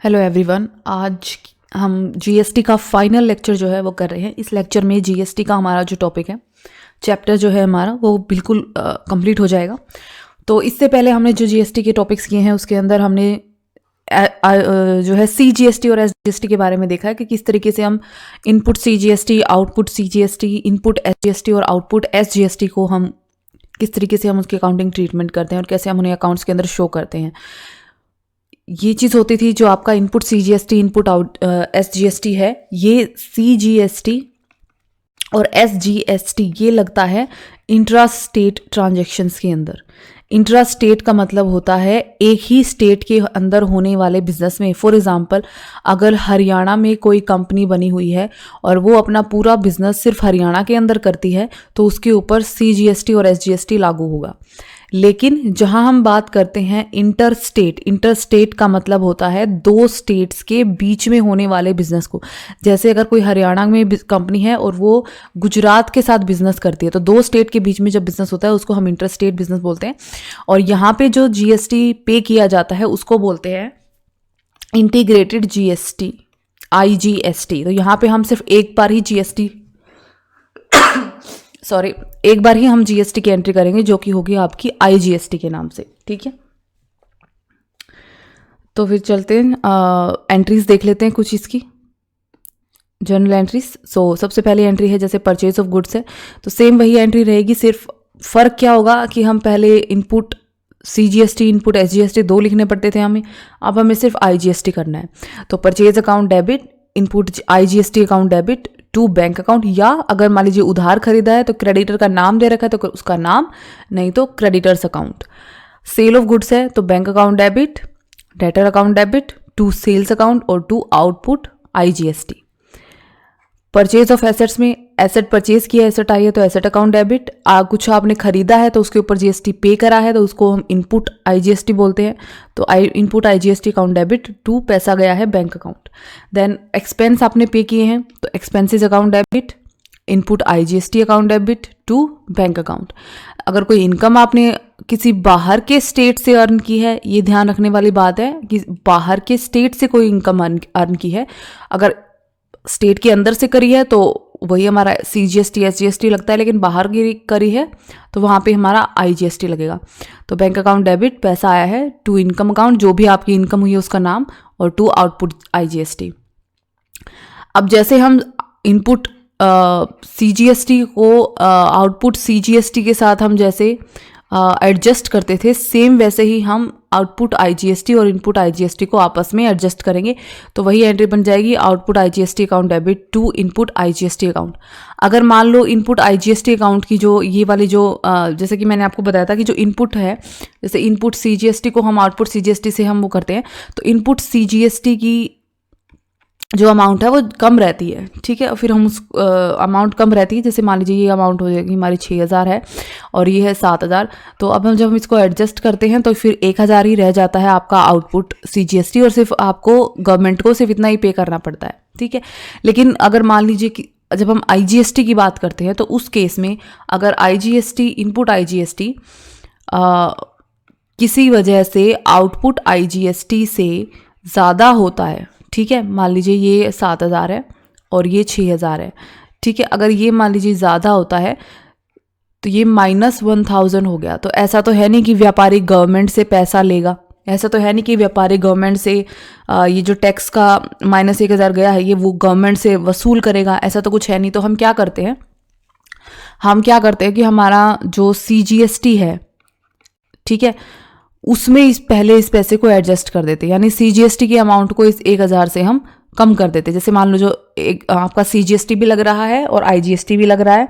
Hello everyone, आज हम GST का फाइनल लेक्चर जो है वो कर रहे हैं। इस लेक्चर में जीएसटी का हमारा जो टॉपिक है, चैप्टर जो है हमारा वो बिल्कुल कंप्लीट हो जाएगा। तो इससे पहले हमने जो जीएसटी के टॉपिक्स किए हैं उसके अंदर हमने जो है सीजीएसटी और एसजीएसटी के बारे में देखा है कि किस तरीके से हम input CGST, output CGST, input SGST और आउटपुट एसजीएसटी को हम किस तरीके से हम उसकी अकाउंटिंग ट्रीटमेंट करते हैं और कैसे हम उन्हें अकाउंट्स के अंदर शो करते हैं। ये चीज़ होती थी जो आपका input CGST, input out SGST है, ये सीजीएसटी और एसजीएसटी ये लगता है इंट्रा स्टेट ट्रांजैक्शंस के अंदर। इंट्रा स्टेट का मतलब होता है एक ही स्टेट के अंदर होने वाले बिजनेस में। फॉर एग्जांपल, अगर हरियाणा में कोई कंपनी बनी हुई है और वो अपना पूरा बिजनेस सिर्फ हरियाणा के अंदर करती है तो उसके ऊपर सीजीएसटी और एसजीएसटी लागू होगा। लेकिन जहां हम बात करते हैं इंटर स्टेट का मतलब होता है दो स्टेट्स के बीच में होने वाले बिजनेस को। जैसे अगर कोई हरियाणा में कंपनी है और वो गुजरात के साथ बिजनेस करती है तो दो स्टेट के बीच में जब बिजनेस होता है उसको हम इंटर स्टेट बिजनेस बोलते हैं। और यहाँ पे जो जीएसटी पे किया जाता है उसको बोलते हैं इंटीग्रेटेड जीएसटी, आईजीएसटी। तो यहाँ पे हम सिर्फ एक बार ही हम जीएसटी की एंट्री करेंगे जो कि होगी आपकी आईजीएसटी के नाम से। ठीक है, तो फिर चलते हैं एंट्रीज देख लेते हैं कुछ इसकी जनरल एंट्रीज। सबसे पहली एंट्री है जैसे परचेज ऑफ गुड्स है तो सेम वही एंट्री रहेगी, सिर्फ फर्क क्या होगा कि हम पहले इनपुट सीजीएसटी, इनपुट एसजीएसटी दो लिखने पड़ते थे हमें, अब हमें सिर्फ आईजीएसटी करना है। तो purchase account debit, input IGST account debit to bank account, या अगर मान लीजिए उधार खरीदा है तो क्रेडिटर का नाम दे रखा है तो उसका नाम, नहीं तो creditors account. Sale of goods है तो bank account debit, debtor account debit to sales account और to output IGST. Purchase of assets में एसेट परचेज किया, एसेट आई है तो एसेट अकाउंट डेबिट। कुछ आपने खरीदा है तो उसके ऊपर जीएसटी पे करा है तो उसको हम इनपुट आईजीएसटी बोलते हैं, तो input IGST account debit to पैसा गया है बैंक अकाउंट। देन एक्सपेंस आपने पे किए हैं तो expenses account debit, input IGST account debit to bank account. अगर कोई इनकम आपने किसी बाहर के स्टेट से अर्न की है, ये ध्यान रखने वाली बात है कि बाहर के स्टेट से कोई इनकम अर्न की है, अगर स्टेट के अंदर से करी है तो वही हमारा सीजीएसटी एसजीएसटी लगता है, लेकिन बाहर की करी है तो वहाँ पे हमारा आईजीएसटी लगेगा। तो बैंक अकाउंट डेबिट पैसा आया है, टू इनकम अकाउंट जो भी आपकी इनकम हुई है उसका नाम, और टू आउटपुट आईजीएसटी। अब जैसे हम इनपुट सीजीएसटी को आउटपुट सीजीएसटी के साथ हम जैसे एडजस्ट करते थे, सेम वैसे ही हम आउटपुट आईजीएसटी और इनपुट आईजीएसटी को आपस में एडजस्ट करेंगे। तो वही एंट्री बन जाएगी output IGST account debit to input IGST account. अगर मान लो इनपुट आईजीएसटी अकाउंट की जो ये वाली जो जैसे कि मैंने आपको बताया था कि जो इनपुट है, जैसे इनपुट सीजीएसटी को हम आउटपुट सीजीएसटी से हम वो करते हैं, तो इनपुट सीजीएसटी की जो अमाउंट है वो कम रहती है। ठीक है, और फिर हम उस अमाउंट कम रहती है, जैसे मान लीजिए ये अमाउंट हो जाएगी हमारी 6000 है और ये है 7000, तो अब जब हम इसको एडजस्ट करते हैं तो फिर 1000 ही रह जाता है आपका आउटपुट सीजीएसटी, और सिर्फ आपको गवर्नमेंट को सिर्फ इतना ही पे करना पड़ता है। ठीक है, लेकिन अगर मान लीजिए कि जब हम आईजीएसटी की बात करते हैं तो उस केस में अगर आईजीएसटी, इनपुट आईजीएसटी किसी वजह से आउटपुट आईजीएसटी से ज़्यादा होता है, ठीक है, मान लीजिए ये 7000 है और ये 6000 है, ठीक है, अगर ये मान लीजिए ज़्यादा होता है तो ये -1000 हो गया। तो ऐसा तो है नहीं कि व्यापारी गवर्नमेंट से पैसा लेगा, ऐसा तो है नहीं कि व्यापारी गवर्नमेंट से ये जो टैक्स का -1000 गया है ये वो गवर्नमेंट से वसूल करेगा, ऐसा तो कुछ है नहीं। तो हम क्या करते हैं कि हमारा जो सीजीएसटी है, ठीक है, उसमें पहले इस पैसे को एडजस्ट कर देते, यानी सीजीएसटी के अमाउंट को इस 1000 से हम कम कर देते। जैसे मान लो जो एक आपका सीजीएसटी भी लग रहा है और आईजीएसटी भी लग रहा है,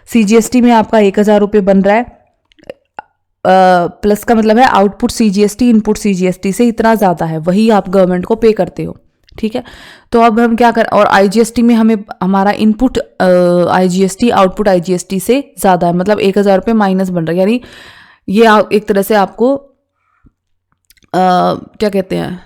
सीजीएसटी में आपका 1000 रुपये बन रहा है, प्लस का मतलब है आउटपुट सीजीएसटी इनपुट सीजीएसटी से इतना ज़्यादा है, वही आप गवर्नमेंट को पे करते हो। ठीक है, तो अब हम क्या और आईजीएसटी में हमें हमारा इनपुट आईजीएसटी आउटपुट आईजीएसटी से ज़्यादा है, मतलब 1000 रुपये माइनस बन रहा है, यानी ये एक तरह से आपको क्या कहते हैं,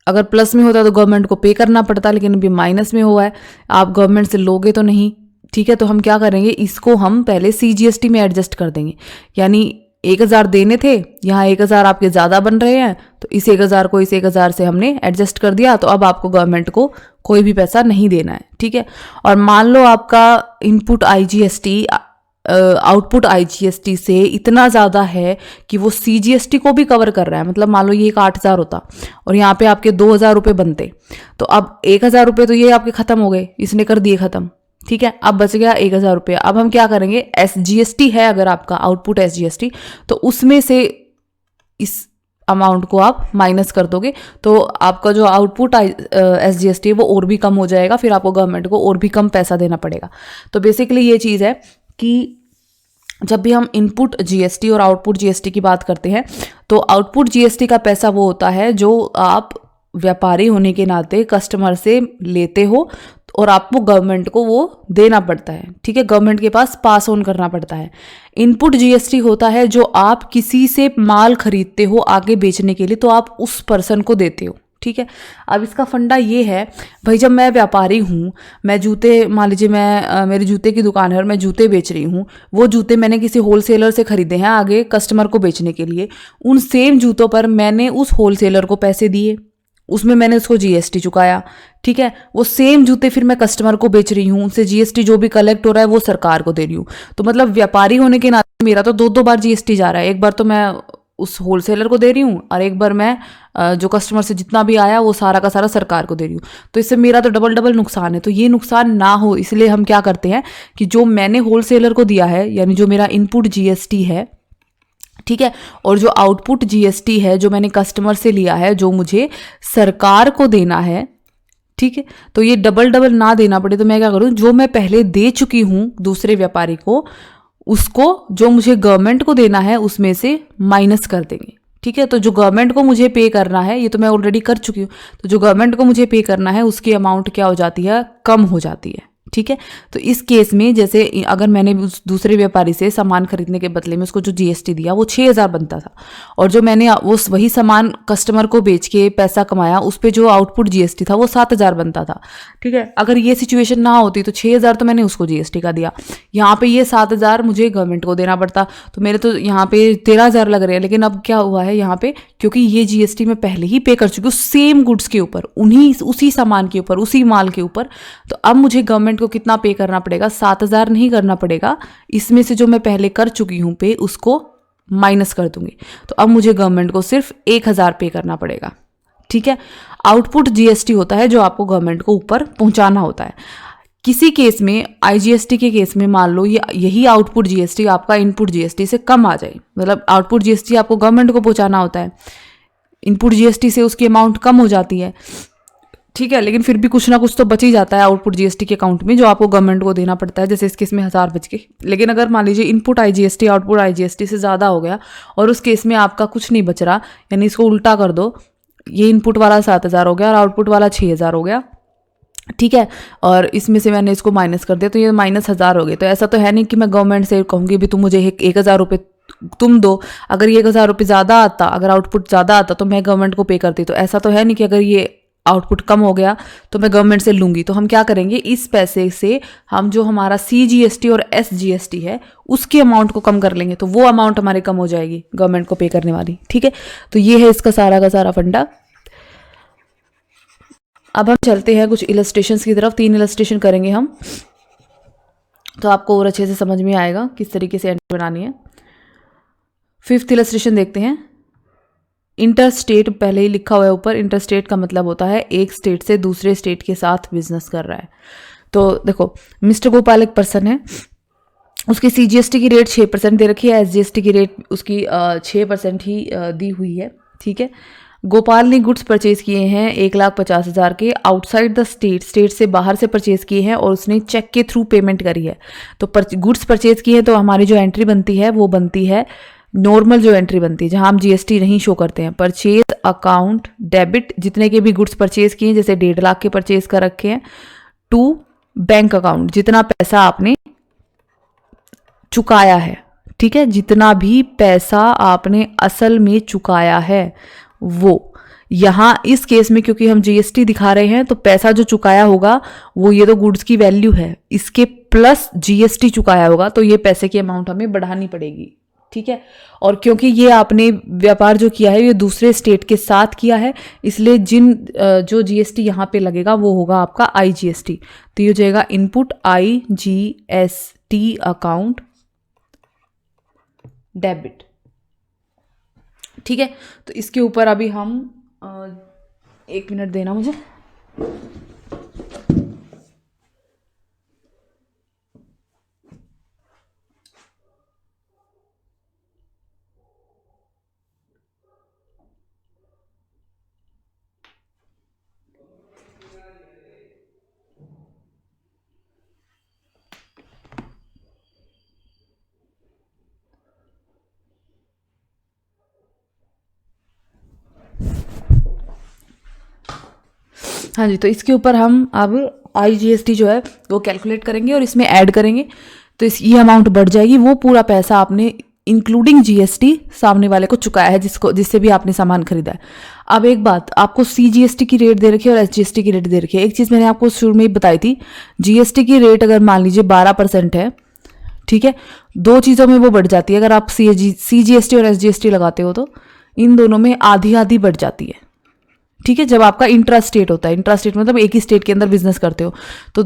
अगर प्लस में होता तो गवर्नमेंट को पे करना पड़ता, लेकिन अभी माइनस में हुआ है, आप गवर्नमेंट से लोगे तो नहीं। ठीक है, तो हम क्या करेंगे, इसको हम पहले सीजीएसटी में एडजस्ट कर देंगे, यानी 1000 देने थे, यहाँ 1000 आपके ज़्यादा बन रहे हैं, तो इस 1000 को इस 1000 से हमने एडजस्ट कर दिया, तो अब आपको गवर्नमेंट को कोई भी पैसा नहीं देना है, ठीक है। और मान लो आपका इनपुट आईजीएसटी आउटपुट आईजीएसटी से इतना ज़्यादा है कि वो सीजीएसटी को भी कवर कर रहा है, मतलब मान लो ये एक 8000 होता और यहाँ पे आपके 2000 रुपये बनते, तो अब 1000 रुपये तो ये आपके ख़त्म हो गए, इसने कर दिए ख़त्म, ठीक है। अब बच गया 1000 रुपये। अब हम क्या करेंगे, एसजीएसटी है अगर आपका आउटपुट एसजीएसटी, तो उसमें से इस अमाउंट को आप माइनस कर दोगे, तो आपका जो आउटपुट एसजीएसटी है वो और भी कम हो जाएगा, फिर आपको गवर्नमेंट को और भी कम पैसा देना पड़ेगा। तो बेसिकली ये चीज़ है कि जब भी हम इनपुट जीएसटी और आउटपुट जीएसटी की बात करते हैं, तो आउटपुट जीएसटी का पैसा वो होता है जो आप व्यापारी होने के नाते कस्टमर से लेते हो और आपको गवर्नमेंट को वो देना पड़ता है, ठीक है, गवर्नमेंट के पास पास ऑन करना पड़ता है। इनपुट जीएसटी होता है जो आप किसी से माल खरीदते हो आगे बेचने के लिए, तो आप उस पर्सन को देते हो, ठीक है। अब इसका फंडा ये है भाई, जब मैं व्यापारी हूँ, मैं जूते, मान लीजिए मैं मेरी जूते की दुकान है और मैं जूते बेच रही हूँ, वो जूते मैंने किसी होलसेलर से खरीदे हैं आगे कस्टमर को बेचने के लिए, उन सेम जूतों पर मैंने उस होलसेलर को पैसे दिए, उसमें मैंने उसको जीएसटी चुकाया, ठीक है। वो सेम जूते फिर मैं कस्टमर को बेच रही हूँ, उनसे जीएसटी जो भी कलेक्ट हो रहा है वो सरकार को दे रही हूँ। तो मतलब व्यापारी होने के नाते मेरा तो दो बार जीएसटी जा रहा है, एक बार तो मैं उस होलसेलर को दे रही हूँ और एक बार मैं जो कस्टमर से जितना भी आया वो सारा का सारा सरकार को दे रही हूँ, तो इससे मेरा तो डबल नुकसान है। तो ये नुकसान ना हो इसलिए हम क्या करते हैं कि जो मैंने होलसेलर को दिया है, यानी जो मेरा इनपुट जीएसटी है, ठीक है, और जो आउटपुट जीएसटी है जो मैंने कस्टमर से लिया है, जो मुझे सरकार को देना है, ठीक है, तो ये डबल ना देना पड़े, तो मैं क्या करूँ, जो मैं पहले दे चुकी हूँ दूसरे व्यापारी को, उसको जो मुझे गवर्नमेंट को देना है उसमें से माइनस कर देंगे, ठीक है। तो जो गवर्नमेंट को मुझे पे करना है, ये तो मैं ऑलरेडी कर चुकी हूँ, तो जो गवर्नमेंट को मुझे पे करना है उसकी अमाउंट क्या हो जाती है, कम हो जाती है, ठीक है। तो इस केस में जैसे अगर मैंने उस दूसरे व्यापारी से सामान खरीदने के बदले में उसको जो जीएसटी दिया वो 6000 बनता था, और जो मैंने उस वही सामान कस्टमर को बेच के पैसा कमाया उस पर जो आउटपुट जीएसटी था वो 7000 बनता था, ठीक है। अगर ये सिचुएशन ना होती तो 6000 तो मैंने उसको जीएसटी का दिया, यहाँ पे ये 7000 मुझे गवर्नमेंट को देना पड़ता, तो मेरे तो यहाँ पे 13000 लग रहे हैं। लेकिन अब क्या हुआ है यहाँ पे, क्योंकि ये जीएसटी मैं पहले ही पे कर चुकी हूँ सेम गुड्स के ऊपर, उसी सामान के ऊपर, उसी माल के ऊपर, तो अब मुझे गवर्नमेंट को कितना पे करना पड़ेगा, 7000 नहीं करना पड़ेगा, इसमें से जो मैं पहले कर चुकी हूं पे उसको माइनस कर दूंगी, तो अब मुझे गवर्नमेंट को सिर्फ 1000 पे करना पड़ेगा, ठीक है। आउटपुट जीएसटी होता है जो आपको गवर्नमेंट को ऊपर पहुंचाना होता है। किसी केस में आईजीएसटी के केस में मान लो यही आउटपुट जीएसटी आपका इनपुट जीएसटी से कम आ जाए, मतलब आउटपुट जीएसटी आपको गवर्नमेंट को पहुंचाना होता है, इनपुट जीएसटी से उसकी अमाउंट कम हो जाती है, ठीक है, लेकिन फिर भी कुछ ना कुछ तो बच ही जाता है आउटपुट जीएसटी के अकाउंट में जो आपको गवर्नमेंट को देना पड़ता है, जैसे इस केस में 1000 बच गए। लेकिन अगर मान लीजिए इनपुट आईजीएसटी आउटपुट आईजीएसटी से ज़्यादा हो गया और उस केस में आपका कुछ नहीं बच रहा, यानी इसको उल्टा कर दो, ये इनपुट वाला 7000 हो गया और आउटपुट वाला 6000 हो गया, ठीक है, और इसमें से मैंने इसको माइनस कर दिया, तो ये -1000 हो गए। तो ऐसा तो है नहीं कि मैं गवर्नमेंट से कहूँगी भी तुम मुझे 1000 रुपये तुम दो, अगर ये 1000 रुपये ज़्यादा आता, अगर आउटपुट ज़्यादा आता तो मैं गवर्नमेंट को पे करती, तो ऐसा तो है नहीं कि अगर ये आउटपुट कम हो गया तो मैं गवर्नमेंट से लूँगी। तो हम क्या करेंगे, इस पैसे से हम जो हमारा सीजीएसटी और एसजीएसटी है उसके अमाउंट को कम कर लेंगे, तो वो अमाउंट हमारी कम हो जाएगी गवर्नमेंट को पे करने वाली, ठीक है। तो ये है इसका सारा का सारा फंडा। अब हम चलते हैं कुछ इलस्ट्रेशंस की तरफ, 3 इलस्ट्रेशन करेंगे हम, तो आपको और अच्छे से समझ में आएगा किस तरीके से एंट्री बनानी है। 5th इलस्ट्रेशन देखते हैं। इंटर स्टेट पहले ही लिखा हुआ है ऊपर, इंटर स्टेट का मतलब होता है एक स्टेट से दूसरे स्टेट के साथ बिजनेस कर रहा है। तो देखो मिस्टर गोपाल एक पर्सन है, उसकी सीजीएसटी की रेट 6% दे रखी है, एसजीएसटी की रेट उसकी 6% ही दी हुई है, ठीक है। गोपाल ने गुड्स परचेज किए हैं 1,50,000 के आउटसाइड द स्टेट से बाहर से परचेज किए हैं और उसने चेक के थ्रू पेमेंट करी है। तो गुड्स परचेज किए हैं तो हमारी जो एंट्री बनती है वो बनती है नॉर्मल जो एंट्री बनती है जहां हम जीएसटी नहीं शो करते हैं। परचेज अकाउंट डेबिट जितने के भी गुड्स परचेज किए हैं, जैसे 1.5 लाख के परचेज कर रखे हैं, टू बैंक अकाउंट जितना पैसा आपने चुकाया है, ठीक है, जितना भी पैसा आपने असल में चुकाया है वो। यहाँ इस केस में क्योंकि हम जीएसटी दिखा रहे हैं तो पैसा जो चुकाया होगा वो ये तो गुड्स की वैल्यू है, इसके प्लस जीएसटी चुकाया होगा, तो ये पैसे की अमाउंट हमें बढ़ानी पड़ेगी, ठीक है। और क्योंकि ये आपने व्यापार जो किया है ये दूसरे स्टेट के साथ किया है, इसलिए जो जीएसटी यहाँ पे लगेगा वो होगा आपका आईजीएसटी। तो ये हो जाएगा इनपुट आईजीएसटी अकाउंट डेबिट, ठीक है। तो इसके ऊपर अभी हम 1 मिनट देना मुझे। हाँ जी, तो इसके ऊपर हम अब आईजीएसटी जो है वो कैलकुलेट करेंगे और इसमें ऐड करेंगे, तो ये अमाउंट बढ़ जाएगी। वो पूरा पैसा आपने इंक्लूडिंग जीएसटी सामने वाले को चुकाया है, जिससे भी आपने सामान खरीदा है। अब एक बात, आपको सीजीएसटी की रेट दे रखी है और एसजीएसटी की रेट दे रखी है। एक चीज़ मैंने आपको शुरू में ही बताई थी, जीएसटी की रेट अगर मान लीजिए 12% है, ठीक है, 2 चीज़ों में वो बढ़ जाती है। अगर आप सीजीएसटी और एसजीएसटी लगाते हो तो इन दोनों में आधी आधी बढ़ जाती है, ठीक है। जब आपका इंट्रा स्टेट होता है, इंट्रा स्टेट मतलब एक ही स्टेट के अंदर बिजनेस करते हो, तो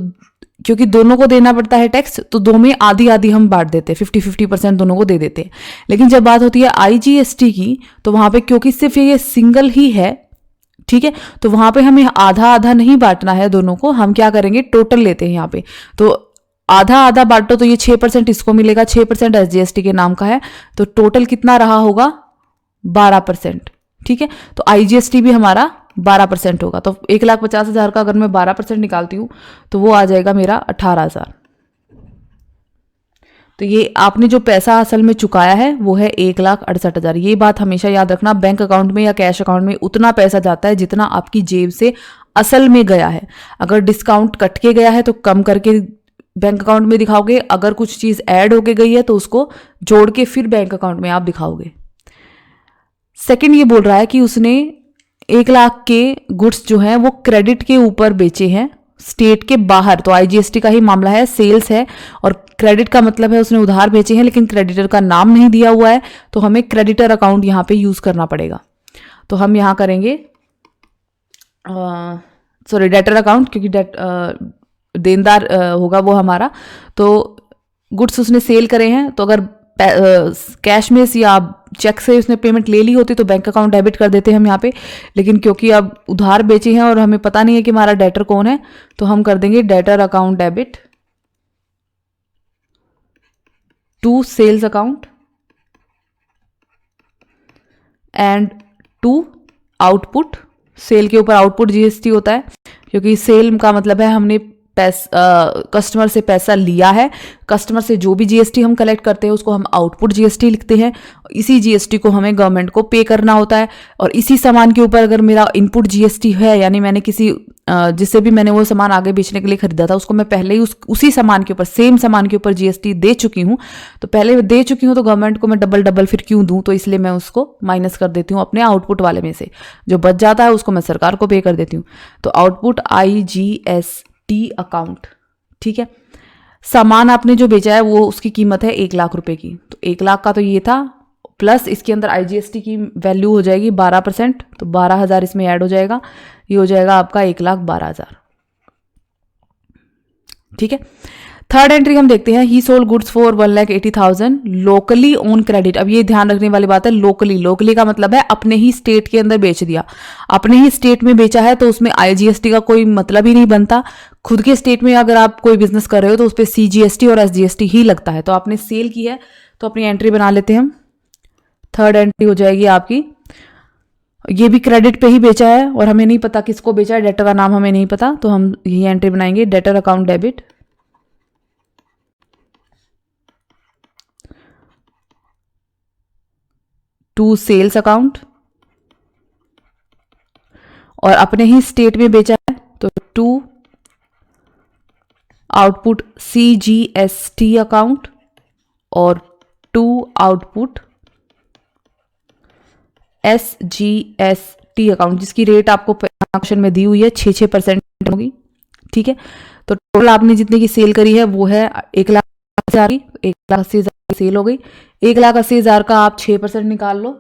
क्योंकि दोनों को देना पड़ता है टैक्स, तो 2 में आधी आधी हम बांट देते हैं, 50-50% दोनों को दे देते हैं। लेकिन जब बात होती है आईजीएसटी की, तो वहां पे क्योंकि सिर्फ ये सिंगल ही है, ठीक है, तो वहां पे हमें आधा आधा नहीं बांटना है दोनों को, हम क्या करेंगे टोटल लेते हैं यहाँ पे। तो आधा आधा बांटो तो ये 6% इसको मिलेगा, 6% एसजीएसटी के नाम का है, तो टोटल कितना रहा होगा 12%, ठीक है। तो आईजीएसटी भी हमारा 12% होगा। तो 1,50,000 का अगर मैं 12% निकालती हूँ तो वो आ जाएगा मेरा 18,000। तो ये आपने जो पैसा असल में चुकाया है वो है 1,68,000। ये बात हमेशा याद रखना, बैंक अकाउंट में या कैश अकाउंट में उतना पैसा जाता है जितना आपकी जेब से असल में गया है। अगर डिस्काउंट कट के गया है तो कम करके बैंक अकाउंट में दिखाओगे, अगर कुछ चीज़ ऐड होके गई है तो उसको जोड़ के फिर बैंक अकाउंट में आप दिखाओगे। सेकंड ये बोल रहा है कि उसने 1 लाख के गुड्स जो हैं वो क्रेडिट के ऊपर बेचे हैं स्टेट के बाहर, तो आईजीएसटी का ही मामला है, सेल्स है, और क्रेडिट का मतलब है उसने उधार बेचे हैं लेकिन क्रेडिटर का नाम नहीं दिया हुआ है, तो हमें क्रेडिटर अकाउंट यहाँ पे यूज करना पड़ेगा। तो हम यहाँ करेंगे डेटर अकाउंट, क्योंकि देनदार होगा वो हमारा। तो गुड्स उसने सेल करे हैं, तो अगर कैश में या चेक से उसने पेमेंट ले ली होती तो बैंक अकाउंट डेबिट कर देते हैं हम यहाँ पे, लेकिन क्योंकि अब उधार बेचे हैं और हमें पता नहीं है कि हमारा डेटर कौन है, तो हम कर देंगे debtor account debit to sales account and to output. Sale के ऊपर आउटपुट जीएसटी होता है, क्योंकि सेल का मतलब है हमने कस्टमर से पैसा लिया है, कस्टमर से जो भी जीएसटी हम कलेक्ट करते हैं उसको हम आउटपुट जीएसटी लिखते हैं। इसी जीएसटी को हमें गवर्नमेंट को पे करना होता है। और इसी सामान के ऊपर अगर मेरा इनपुट जीएसटी है, यानी मैंने जिससे भी मैंने वो सामान आगे बेचने के लिए खरीदा था उसको मैं पहले ही उसी सामान के ऊपर, सेम सामान के ऊपर जीएसटी दे चुकी हूँ, तो पहले दे चुकी हूँ तो गवर्नमेंट को मैं डबल फिर क्यों दूँ, तो इसलिए मैं उसको माइनस कर देती हूँ अपने आउटपुट वाले में से। जो बच जाता है उसको मैं सरकार को पे कर देती हूँ। तो आउटपुट आईजीएसटी अकाउंट, ठीक है। सामान आपने जो बेचा है वो उसकी कीमत है 1 लाख रुपए की, तो 1 लाख का तो ये था, प्लस इसके अंदर आईजीएसटी की वैल्यू हो जाएगी 12%, तो 12,000 इसमें ऐड हो जाएगा, ये हो जाएगा आपका 1,12,000, ठीक है। थर्ड एंट्री हम देखते हैं, ही sold goods for 1,80,000 locally on credit. अब ये ध्यान रखने वाली बात है, लोकली का मतलब है अपने ही स्टेट के अंदर बेच दिया। अपने ही स्टेट में बेचा है तो उसमें आईजीएसटी का कोई मतलब ही नहीं बनता। खुद के स्टेट में अगर आप कोई बिजनेस कर रहे हो तो उस पर सीजीएसटी और एसजीएसटी ही लगता है। तो आपने सेल की है तो अपनी एंट्री बना लेते हैं हम। थर्ड एंट्री हो जाएगी आपकी, ये भी क्रेडिट पे ही बेचा है और हमें नहीं पता किसको बेचा है, डेटर का नाम हमें नहीं पता, तो हम यही एंट्री बनाएंगे, debtor account debit to sales account, और अपने ही स्टेट में बेचा है तो टू आउटपुट सीजीएसटी अकाउंट और टू आउटपुट एसजीएसटी अकाउंट, जिसकी रेट आपको क्वेश्चन में दी हुई है 6% होगी, ठीक है। तो टोटल आपने जितने की सेल करी है वो है 1,80,000, 1,80,000 सेल हो गई। 1,80,000 का आप 6% निकाल लो,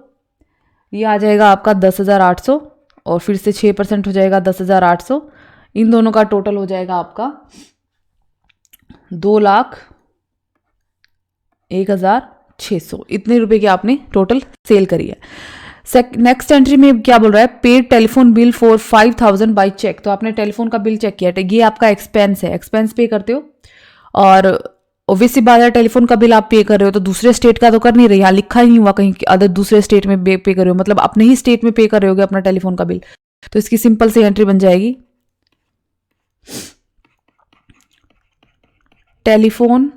ये आ जाएगा आपका 10,800 और फिर से 6% हो जाएगा 10,800। इन दोनों का टोटल हो जाएगा आपका 2,01,600। इतने रुपए की आपने टोटल सेल करी है। नेक्स्ट एंट्री में क्या बोल रहा है, paid telephone bill for 5,000 by cheque. तो आपने टेलीफोन का बिल चेक किया, ये आपका एक्सपेंस है, एक्सपेंस पे करते हो। और ऑब्वियसली बात है, टेलीफोन का बिल आप पे कर रहे हो तो दूसरे स्टेट का तो कर नहीं रहे, यहाँ लिखा ही नहीं हुआ कहीं अदर दूसरे स्टेट में पे कर रहे हो, मतलब अपने ही स्टेट में पे कर रहे होगे अपना टेलीफोन का बिल। तो इसकी सिंपल सी एंट्री बन जाएगी, telephone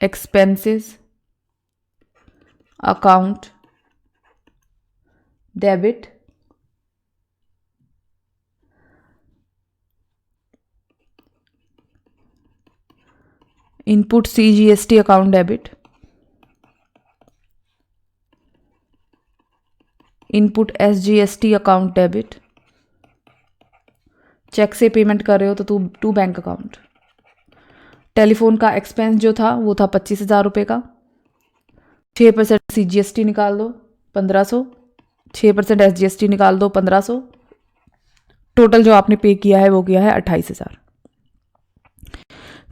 expenses account debit input CGST account debit input SGST account debit. Cheque से पेमेंट कर रहे हो तो टू बैंक अकाउंट। टेलीफोन का एक्सपेंस जो था वो था 25,000 रुपये का, 6% CGST निकाल दो 1,500, 6% SGST निकाल दो 1,500, टोटल जो आपने पे किया है वो किया है 28,000।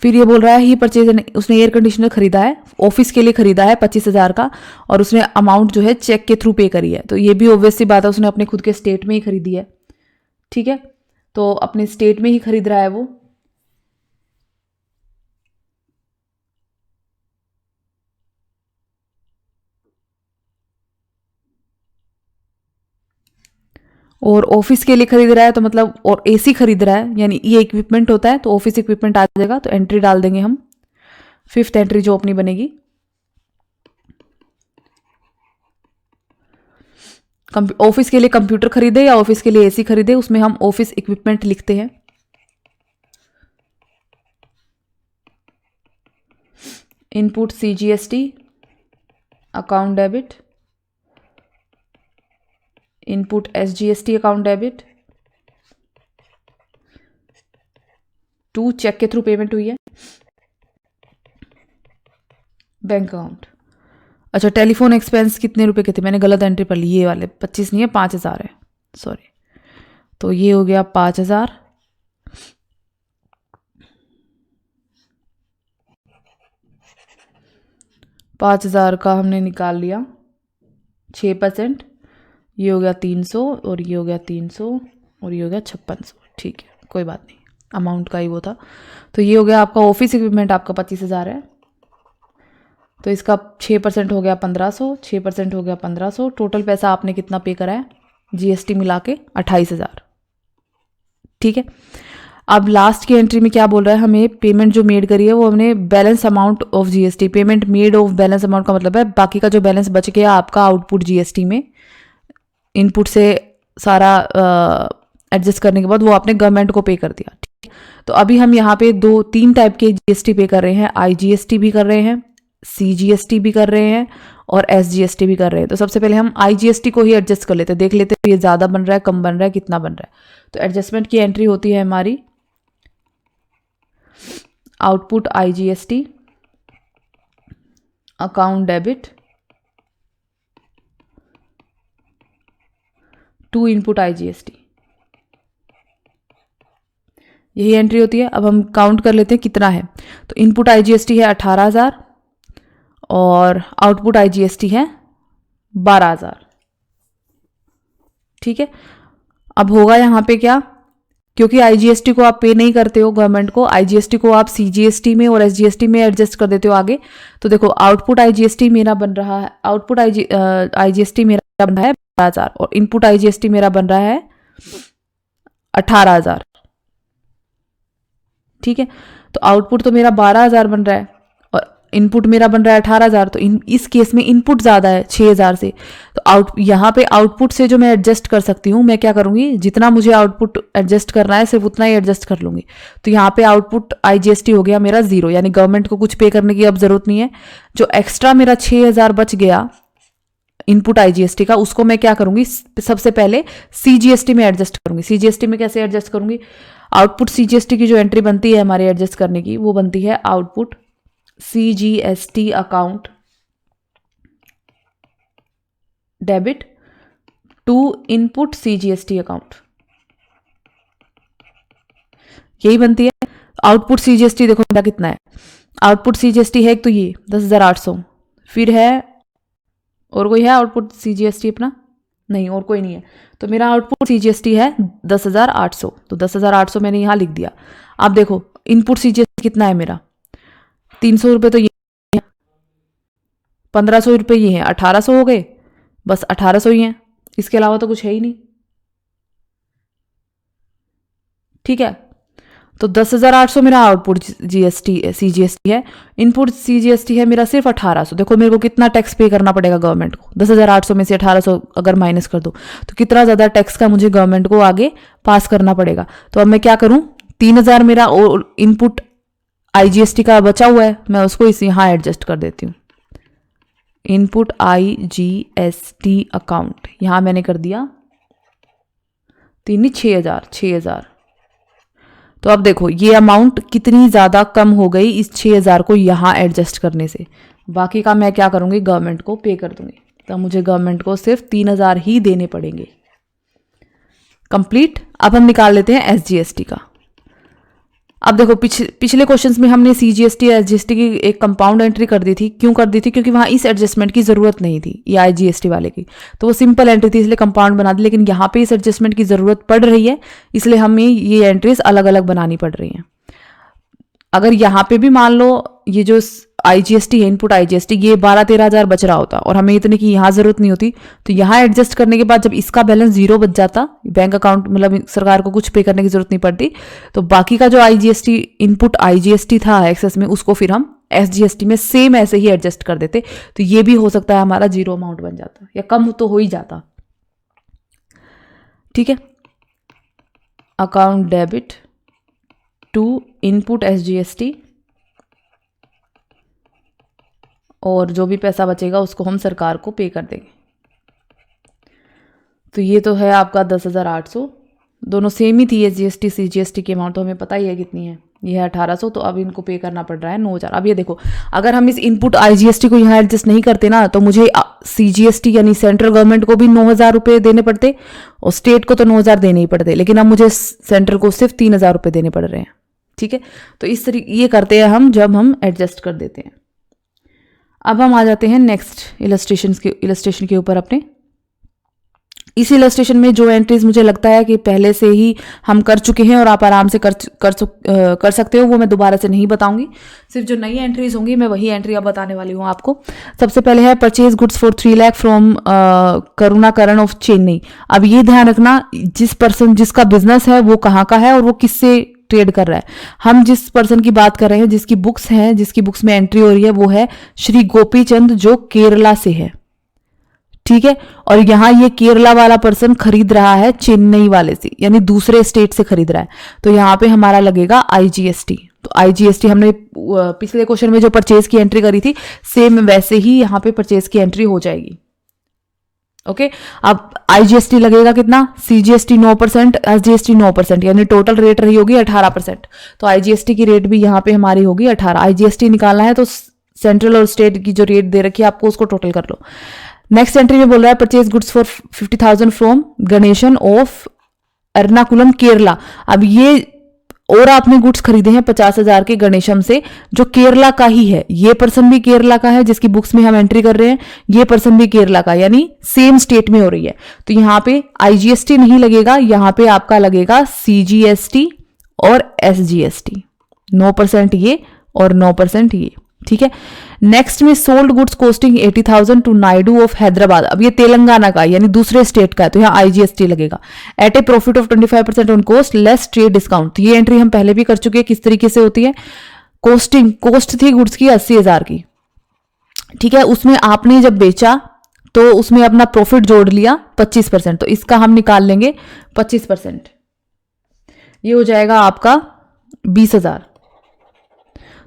फिर ये बोल रहा है ही परचेज, उसने एयर कंडीशनर खरीदा है, ऑफिस के लिए खरीदा है 25,000 का, और उसने अमाउंट जो है चेक के थ्रू पे करी है। तो ये भी ऑब्वियस सी बात है, उसने अपने खुद के स्टेट में ही खरीदी है, ठीक है, तो अपने स्टेट में ही खरीद रहा है वो। और ऑफिस के लिए खरीद रहा है तो मतलब, और AC खरीद रहा है, यानी ये इक्विपमेंट होता है तो ऑफिस इक्विपमेंट आ जाएगा। तो एंट्री डाल देंगे हम, 5th एंट्री जो अपनी बनेगी, ऑफिस के लिए कंप्यूटर खरीदे या ऑफिस के लिए AC खरीदे, उसमें हम ऑफिस इक्विपमेंट लिखते हैं। Input CGST account debit input SGST account debit, to cheque के थ्रू पेमेंट हुई है, बैंक अकाउंट। अच्छा, टेलीफोन एक्सपेंस कितने रुपए के थे, मैंने गलत एंट्री पर ली, ये वाले 25 नहीं है 5,000 है, सॉरी। तो ये हो गया 5,000, का हमने निकाल लिया 6%, ये हो गया 300 और ये हो गया 300 और ये हो गया 5600, ठीक है, कोई बात नहीं, अमाउंट का ही वो था। तो ये हो गया आपका ऑफिस इक्विपमेंट, आपका 25,000 है, तो इसका 6% हो गया 1,500, 6% हो गया 1,500, टोटल पैसा आपने कितना पे करा है GST मिला के 28,000, ठीक है। अब लास्ट की एंट्री में क्या बोल रहा है, हमें पेमेंट जो मेड करी है वो हमने balance amount of GST, payment made of balance amount का मतलब है बाकी का जो बैलेंस बच गया आपका आउटपुट GST में, इनपुट से सारा एडजस्ट करने के बाद वो आपने गवर्नमेंट को पे कर दिया, ठीक है। तो अभी हम यहाँ पे 2-3 टाइप के GST पे कर रहे हैं, IGST भी कर रहे हैं, CGST भी कर रहे हैं और SGST भी कर रहे हैं। तो सबसे पहले हम IGST को ही एडजस्ट कर लेते हैं, देख लेते हैं ये ज़्यादा बन रहा है, कम बन रहा है, कितना बन रहा है। तो एडजस्टमेंट की एंट्री होती है हमारी output IGST account debit to input IGST, यही एंट्री होती है। अब हम काउंट कर लेते हैं कितना है। तो इनपुट IGST है 18,000 और आउटपुट IGST है 12,000, ठीक है। अब होगा यहाँ पे क्या, क्योंकि IGST को आप पे नहीं करते हो गवर्नमेंट को, IGST को आप CGST में और SGST में एडजस्ट कर देते हो आगे। तो देखो आउटपुट IGST मेरा बन रहा है, आउटपुट IGST मेरा बन रहा है 12,000 और इनपुट IGST मेरा बन रहा है 18,000, ठीक है। तो आउटपुट तो मेरा 12,000 बन रहा है और इनपुट मेरा बन रहा है 18,000, तो इस केस में इनपुट ज़्यादा है 6,000 से। तो यहाँ पे आउटपुट से जो मैं एडजस्ट कर सकती हूँ, मैं क्या करूँगी, जितना मुझे आउटपुट एडजस्ट करना है सिर्फ उतना ही एडजस्ट कर लूँगी। तो यहाँ पे आउटपुट IGST हो गया मेरा 0, यानी गवर्नमेंट को कुछ पे करने की अब ज़रूरत नहीं है। जो एक्स्ट्रा मेरा 6,000 बच गया इनपुट IGST का, उसको मैं क्या करूँगी, सबसे पहले CGST में एडजस्ट करूँगी। CGST में कैसे एडजस्ट करूँगी, आउटपुट CGST की जो एंट्री बनती है हमारी एडजस्ट करने की, वो बनती है output CGST account debit to input CGST account, यही बनती है। आउटपुट CGST देखो मेरा कितना है, आउटपुट CGST है एक तो ये 10,800, फिर है और कोई है आउटपुट CGST अपना, नहीं और कोई नहीं है, तो मेरा आउटपुट CGST है 10,800, तो 10,800 मैंने यहाँ लिख दिया। अब देखो इनपुट CGST कितना है मेरा, 300 रुपये तो ये है, 1500 रुपये ये हैं, 1800 हो गए, बस 1800 ही हैं, इसके अलावा तो कुछ है ही नहीं। ठीक है, तो 10,800 मेरा आउटपुट CGST है, इनपुट CGST है मेरा सिर्फ 1800। देखो मेरे को कितना टैक्स पे करना पड़ेगा गवर्नमेंट को, 10,800 में से 1800 अगर माइनस कर दो तो कितना ज़्यादा टैक्स का मुझे गवर्नमेंट को आगे पास करना पड़ेगा। तो अब मैं क्या करूँ, 3,000 मेरा इनपुट IGST का बचा हुआ है, मैं उसको इस यहाँ एडजस्ट कर देती हूँ। इनपुट IGST अकाउंट यहाँ मैंने कर दिया 6,000। तो अब देखो ये अमाउंट कितनी ज़्यादा कम हो गई इस 6,000 को यहाँ एडजस्ट करने से। बाकी का मैं क्या करूँगी, गवर्नमेंट को पे कर दूँगी, तो मुझे गवर्नमेंट को सिर्फ 3,000 ही देने पड़ेंगे। कंप्लीट। अब हम निकाल लेते हैं SGST का। अब देखो पिछले क्वेश्चंस में हमने CGST और SGST की एक कंपाउंड एंट्री कर दी थी। क्यों कर दी थी, क्योंकि वहाँ इस एडजस्टमेंट की ज़रूरत नहीं थी, ये IGST वाले की, तो वो सिंपल एंट्री थी इसलिए कंपाउंड बना दी। लेकिन यहाँ पे इस एडजस्टमेंट की ज़रूरत पड़ रही है इसलिए हमें ये एंट्रीज अलग अलग बनानी पड़ रही हैं। अगर यहाँ पे भी मान लो ये जो IGST है, इनपुट IGST, ये 12-13,000 बच रहा होता और हमें इतने की यहाँ जरूरत नहीं होती, तो यहाँ एडजस्ट करने के बाद जब इसका बैलेंस 0 बच जाता, बैंक अकाउंट मतलब सरकार को कुछ पे करने की जरूरत नहीं पड़ती, तो बाकी का जो IGST इनपुट IGST था एक्सेस में, उसको फिर हम SGST में सेम ऐसे ही एडजस्ट कर देते। तो ये भी हो सकता है हमारा 0 अमाउंट बन जाता या कम तो हो ही जाता। ठीक है, account debit to input SGST, और जो भी पैसा बचेगा उसको हम सरकार को पे कर देंगे। तो ये तो है आपका 10,800, दोनों सेम ही थी SGST CGST की अमाउंट, तो हमें पता ही है कितनी है, ये है 1800, तो अब इनको पे करना पड़ रहा है 9,000। अब ये देखो अगर हम इस इनपुट IGST को यहाँ एडजस्ट नहीं करते ना, तो मुझे CGST यानी सेंट्रल गवर्नमेंट को भी 9,000 रुपये देने पड़ते और स्टेट को तो 9,000 देने ही पड़ते, लेकिन अब मुझे सेंट्रल को सिर्फ 3,000 रुपये देने पड़ रहे हैं। ठीक है, तो इस तरीके ये करते हैं हम जब हम एडजस्ट कर देते हैं। अब हम आ जाते हैं नेक्स्ट इलस्ट्रेशन के ऊपर अपने। इस इलस्ट्रेशन में जो एंट्रीज मुझे लगता है कि पहले से ही हम कर चुके हैं और आप आराम से कर सकते हो, वो मैं दोबारा से नहीं बताऊंगी, सिर्फ जो नई एंट्रीज होंगी मैं वही एंट्री अब बताने वाली हूँ आपको। सबसे पहले है purchase goods for 3 lakh from Karunakaran of Chennai. अब ये ध्यान रखना जिसका बिजनेस है वो कहाँ का है और वो किससे ट्रेड कर रहा है। हम जिस पर्सन की बात कर रहे हैं, जिसकी बुक्स में एंट्री हो रही है, वो है श्री गोपीचंद, जो केरला से है। ठीक है, और यहाँ ये केरला वाला पर्सन खरीद रहा है चेन्नई वाले से, यानी दूसरे स्टेट से खरीद रहा है, तो यहाँ पे हमारा लगेगा IGST। तो IGST हमने पिछले क्वेश्चन में जो परचेज की एंट्री करी थी, सेम वैसे ही यहाँ पे परचेज की एंट्री हो जाएगी। ओके, अब IGST लगेगा कितना, CGST 9%, SGST 9%, यानी टोटल रेट रही होगी 18%। तो IGST की रेट भी यहाँ पे हमारी होगी 18। IGST निकालना है तो सेंट्रल और स्टेट की जो रेट दे रखी है आपको उसको टोटल कर लो। नेक्स्ट एंट्री में बोल रहा है purchase goods for 50,000 from Ganesan of Ernakulam Kerala. अब ये और आपने गुड्स खरीदे हैं 50,000 के गणेशम से, जो केरला का ही है। ये पर्सन भी केरला का है जिसकी बुक्स में हम एंट्री कर रहे हैं, ये पर्सन भी केरला का, यानी सेम स्टेट में हो रही है। तो यहाँ पे IGST नहीं लगेगा, यहाँ पे आपका लगेगा CGST और SGST। 9% ये और 9% ये। ठीक है, नेक्स्ट में sold goods costing 80,000 to Naidu of Hyderabad. अब ये तेलंगाना का यानी दूसरे स्टेट का है, तो यहाँ IGST लगेगा। At a profit of 25% on cost less trade discount. तो ये एंट्री हम पहले भी कर चुके हैं, किस तरीके से होती है। कॉस्ट थी गुड्स की 80,000 की, ठीक है, उसमें आपने जब बेचा तो उसमें अपना प्रॉफिट जोड़ लिया 25%, तो इसका हम निकाल लेंगे 25%, ये हो जाएगा आपका 20,000।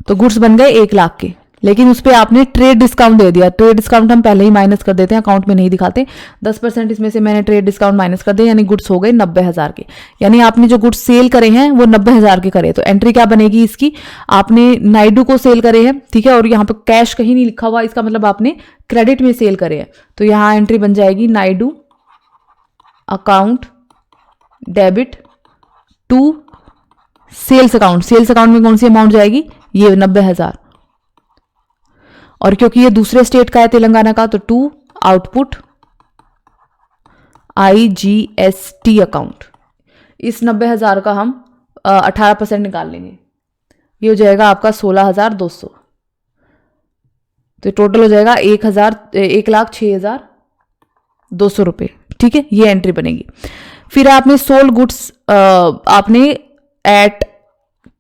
तो गुड्स बन गए 1 लाख के। लेकिन उस पर आपने ट्रेड डिस्काउंट दे दिया। ट्रेड डिस्काउंट हम पहले ही माइनस कर देते हैं, अकाउंट में नहीं दिखाते। 10% इसमें से मैंने ट्रेड डिस्काउंट माइनस कर दिया, यानी गुड्स हो गए 90,000 के। यानी आपने जो गुड्स सेल करे हैं वो 90,000 के करे। तो एंट्री क्या बनेगी इसकी, आपने नायडू को सेल करे हैं, ठीक है, और यहाँ पे कैश कहीं नहीं लिखा हुआ, इसका मतलब आपने क्रेडिट में सेल करे हैं। तो यहाँ एंट्री बन जाएगी Naidu account debit to sales account. Sales account में कौन सी अमाउंट जाएगी, ये 90,000। और क्योंकि ये दूसरे स्टेट का है तेलंगाना का, तो टू आउटपुट IGST अकाउंट। इस 90,000 का हम 18% निकाल लेंगे, ये हो जाएगा आपका 16,200। तो टोटल हो जाएगा 1,06,200 रुपये, ठीक है, ये एंट्री बनेगी। फिर आपने सोल्ड गुड्स आपने एट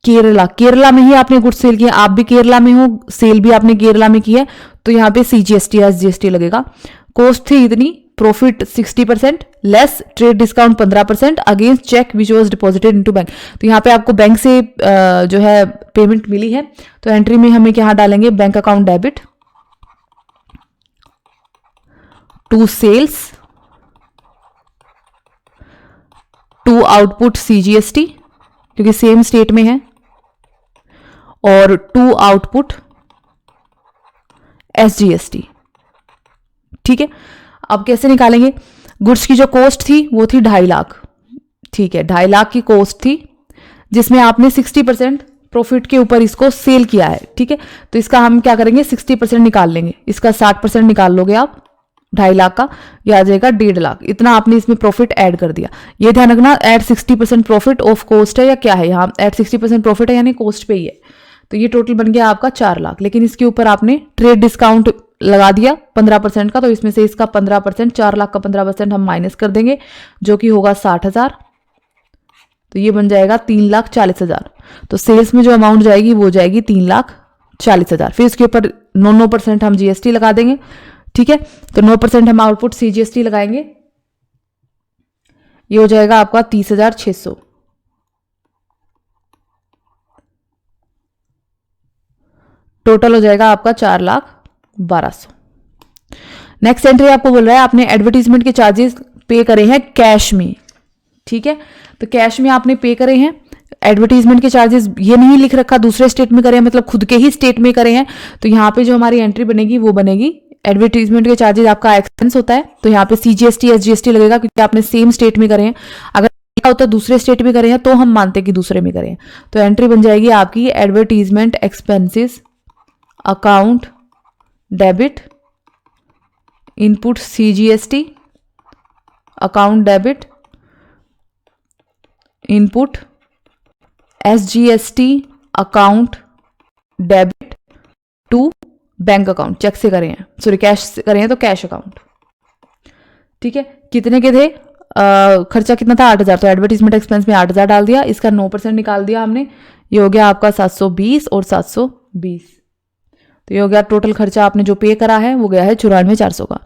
केरला में ही आपने गुड्स सेल किया, आप भी केरला में हो, सेल भी आपने केरला में की है, तो यहाँ पे CGST SGST लगेगा। कॉस्ट थी इतनी, profit 60% less trade discount 15% against cheque which was deposited into bank. तो यहाँ पे आपको बैंक से जो है पेमेंट मिली है, तो एंट्री में हमें क्या डालेंगे, bank account debit to sales to output CGST, क्योंकि सेम स्टेट में है, और टू आउटपुट SGST, ठीक है। अब कैसे निकालेंगे, गुड्स की जो कॉस्ट थी वो थी 2.5 लाख, ठीक है, 2.5 लाख की कॉस्ट थी, जिसमें आपने 60% प्रॉफिट के ऊपर इसको सेल किया है, ठीक है। तो इसका हम क्या करेंगे, 60% निकाल लेंगे, इसका 60% निकाल लोगे आप 2.5 लाख का, यह आ जाएगा 1.5 लाख। इतना आपने इसमें प्रॉफिट ऐड कर दिया। ये ध्यान रखना, एट 60% प्रॉफिट ऑफ कॉस्ट है या क्या है, यहाँ एट 60% प्रॉफिट है यानी कॉस्ट पे ही है। तो ये टोटल बन गया आपका 4 लाख, लेकिन इसके ऊपर आपने ट्रेड डिस्काउंट लगा दिया 15% का, तो इसमें से इसका 15%, 4 लाख का 15% हम माइनस कर देंगे, जो कि होगा 60,000। तो ये बन जाएगा 3,40,000। तो सेल्स में जो अमाउंट जाएगी वो जाएगी 3,40,000। फिर इसके ऊपर 9% हम GST लगा देंगे, ठीक है। तो 9% हम आउटपुट CGST लगाएंगे, ये हो जाएगा आपका 30,600। टोटल हो जाएगा आपका 4,12,000। नेक्स्ट एंट्री आपको बोल रहा है आपने एडवर्टीजमेंट के चार्जेस पे करे हैं कैश में, ठीक है। तो कैश में आपने पे करे हैं एडवर्टीजमेंट के चार्जेस, ये नहीं लिख रखा दूसरे स्टेट में करे हैं, मतलब खुद के ही स्टेट में करे हैं। तो यहाँ पे जो हमारी एंट्री बनेगी वो बनेगी एडवर्टीजमेंट के चार्जेस आपका एक्सपेंस होता है, तो यहाँ पे CGST SGST लगेगा, क्योंकि आपने सेम स्टेट में करे हैं। अगर होता दूसरे स्टेट में करे हैं तो हम मानते हैं कि दूसरे में करे हैं। तो एंट्री बन जाएगी आपकी advertisement expenses account debit input CGST account debit input SGST account debit to bank account. Cheque से करें हैं, सॉरी कैश से करें हैं, तो कैश अकाउंट, ठीक है। कितने के थे, खर्चा कितना था 8,000, तो एडवर्टीजमेंट एक्सपेंस में 8,000 डाल दिया, इसका 9% निकाल दिया हमने, ये हो गया आपका 720 और 720। तो ये हो गया टोटल खर्चा आपने जो पे करा है वो गया है 94,400 का।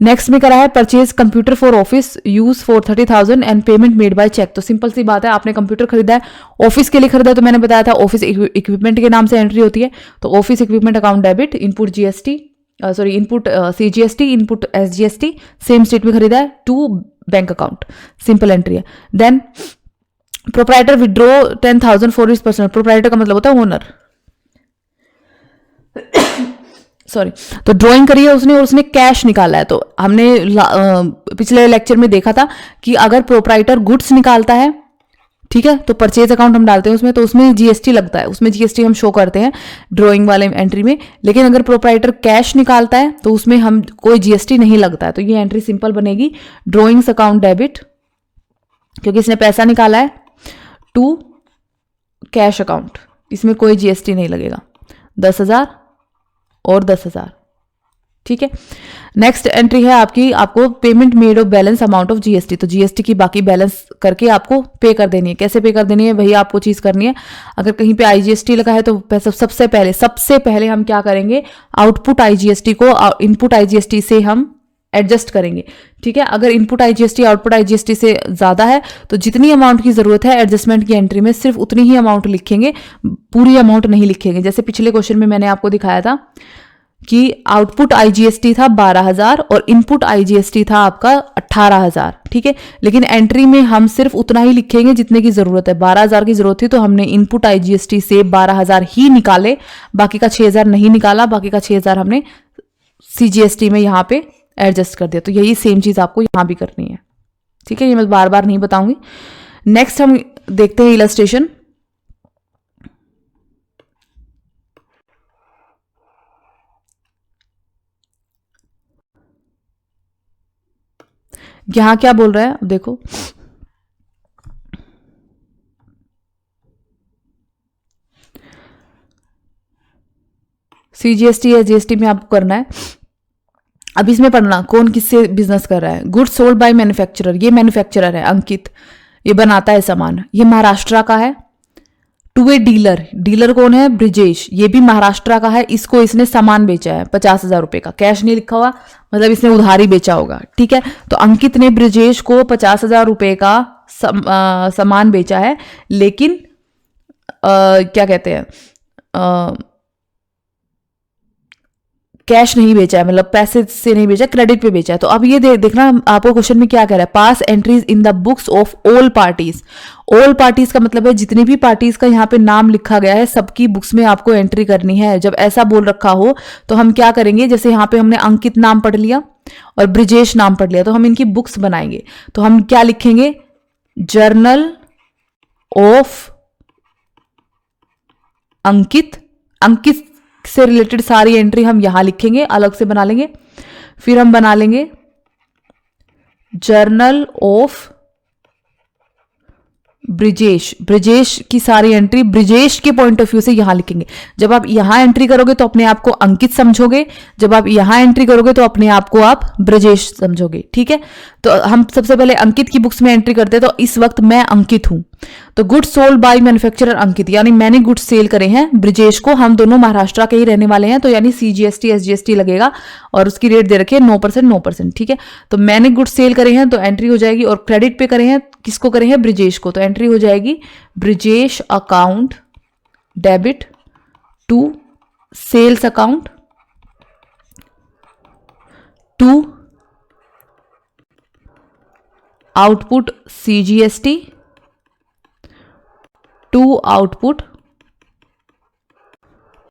नेक्स्ट में करा है purchase computer for office use for 30,000 and payment made by cheque. तो सिंपल सी बात है, आपने कंप्यूटर खरीदा है, ऑफिस के लिए खरीदा है, तो मैंने बताया था ऑफिस इक्विपमेंट के नाम से एंट्री होती है। तो office equipment account debit input input CGST input SGST same state में खरीदा है to bank account, simple entry है। Then proprietor withdraw 10,000 for his personal, proprietor का मतलब होता है ओनर, सॉरी। तो ड्राइंग करी है उसने और उसने कैश निकाला है। तो हमने पिछले लेक्चर में देखा था कि अगर प्रोप्राइटर गुड्स निकालता है, ठीक है, तो परचेज अकाउंट हम डालते हैं उसमें, तो उसमें GST लगता है, उसमें GST हम शो करते हैं ड्राइंग वाले एंट्री में। लेकिन अगर प्रोप्राइटर कैश निकालता है तो उसमें हम कोई GST नहीं लगता है। तो ये एंट्री सिंपल बनेगी ड्राइंग्स अकाउंट डेबिट, क्योंकि इसने पैसा निकाला है, टू कैश अकाउंट, इसमें कोई GST नहीं लगेगा, 10,000 और 10,000, ठीक है। नेक्स्ट एंट्री है आपकी, आपको payment made of balance amount of GST। तो GST की बाकी बैलेंस करके आपको पे कर देनी है। कैसे पे कर देनी है वही आपको चीज करनी है। अगर कहीं पे IGST लगा है तो सबसे पहले हम क्या करेंगे, आउटपुट IGST को इनपुट IGST से हम एडजस्ट करेंगे, ठीक है। अगर इनपुट आईजीएसटी आउटपुट आईजीएसटी से ज़्यादा है तो जितनी अमाउंट की ज़रूरत है एडजस्टमेंट की एंट्री में सिर्फ उतनी ही अमाउंट लिखेंगे, पूरी अमाउंट नहीं लिखेंगे। जैसे पिछले क्वेश्चन में मैंने आपको दिखाया था कि आउटपुट आईजीएसटी था 12,000 और इनपुट आईजीएसटी था आपका 18,000, ठीक है। लेकिन एंट्री में हम सिर्फ उतना ही लिखेंगे जितने की ज़रूरत है। 12,000 की ज़रूरत थी तो हमने इनपुट आईजीएसटी से 12,000 ही निकाले, बाकी का 6,000 नहीं निकाला, बाकी का 6,000 हमने सीजीएसटी में यहाँ पे एडजस्ट कर दिया। तो यही सेम चीज़ आपको यहाँ भी करनी है, ठीक है। ये मैं बार बार नहीं बताऊंगी। नेक्स्ट हम देखते हैं इलस्ट्रेशन। यहां क्या बोल रहा है, अब देखो, सीजीएसटी या जीएसटी में आपको करना है। अब इसमें पढ़ना कौन किससे बिजनेस कर रहा है। गुड्स सोल्ड बाय मैन्युफैक्चरर, ये मैन्युफैक्चरर है अंकित, ये बनाता है सामान, ये महाराष्ट्र का है। टू ए डीलर, डीलर कौन है, ब्रिजेश, ये भी महाराष्ट्र का है। इसको इसने सामान बेचा है 50,000 रुपए का, कैश नहीं लिखा हुआ, मतलब इसने उधारी बेचा होगा, ठीक है। तो अंकित ने ब्रिजेश को 50,000 रुपए का सामान बेचा है, लेकिन क्या कहते हैं, कैश नहीं बेचा है, मतलब पैसे से नहीं बेचा, क्रेडिट पे बेचा है। तो अब ये देखना आपको क्वेश्चन में क्या कह रहा है, pass entries in the books of all parties. All parties का मतलब है जितनी भी पार्टीज का यहाँ पे नाम लिखा गया है सबकी बुक्स में आपको एंट्री करनी है। जब ऐसा बोल रखा हो तो हम क्या करेंगे, जैसे यहाँ पे हमने अंकित नाम पढ़ लिया और ब्रिजेश नाम पढ़ लिया, तो हम इनकी बुक्स बनाएंगे। तो हम क्या लिखेंगे, जर्नल ऑफ अंकित, अंकित से रिलेटेड सारी एंट्री हम यहां लिखेंगे, अलग से बना लेंगे। फिर हम बना लेंगे जर्नल ऑफ ब्रिजेश, ब्रिजेश की सारी एंट्री ब्रिजेश के पॉइंट ऑफ व्यू से यहां लिखेंगे। जब आप यहां एंट्री करोगे तो अपने आप को अंकित समझोगे, जब आप यहां एंट्री करोगे तो अपने आप को आप ब्रिजेश समझोगे, ठीक है। तो हम सबसे पहले अंकित की बुक्स में एंट्री करते हैं। तो इस वक्त मैं अंकित हूं, तो गुड्स सोल्ड बाय मैन्युफैक्चरर अंकित, यानी मैंने गुड्स सेल करे हैं ब्रिजेश को, हम दोनों महाराष्ट्र के ही रहने वाले हैं, तो यानी सीजीएसटी एसजीएसटी लगेगा और उसकी रेट दे रखी है 9%, 9%, ठीक है। तो मैंने गुड्स सेल करे हैं तो एंट्री हो जाएगी, और क्रेडिट पे करे हैं, किसको करे हैं, ब्रिजेश को, तो एंट्री हो जाएगी Brijesh account debit to sales account to output CGST to output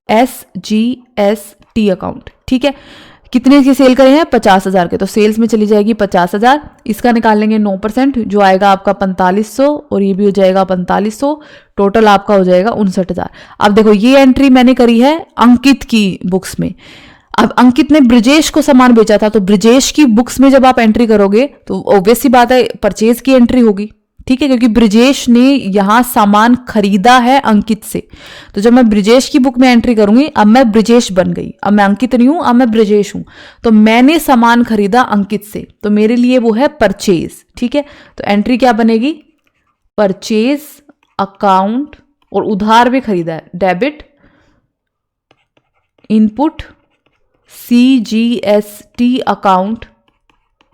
SGST account, ठीक है। कितने के सेल करे हैं, 50,000 के, तो सेल्स में चली जाएगी 50,000, इसका निकाल लेंगे 9%, जो आएगा आपका 4500, और ये भी हो जाएगा 4500, टोटल आपका हो जाएगा 59,000। अब देखो ये एंट्री मैंने करी है अंकित की बुक्स में। अब अंकित ने ब्रिजेश को सामान बेचा था, तो ब्रिजेश की बुक्स में जब आप एंट्री करोगे तो ऑब्वियस सी बात है परचेज की एंट्री होगी, ठीक है, क्योंकि ब्रिजेश ने यहां सामान खरीदा है अंकित से। तो जब मैं ब्रिजेश की बुक में एंट्री करूंगी, अब मैं ब्रिजेश बन गई, अब मैं अंकित नहीं हूं, अब मैं ब्रिजेश हूं। तो मैंने सामान खरीदा अंकित से, तो मेरे लिए वो है परचेज, ठीक है। तो एंट्री क्या बनेगी, परचेज अकाउंट, और उधार भी खरीदा है, debit input CGST account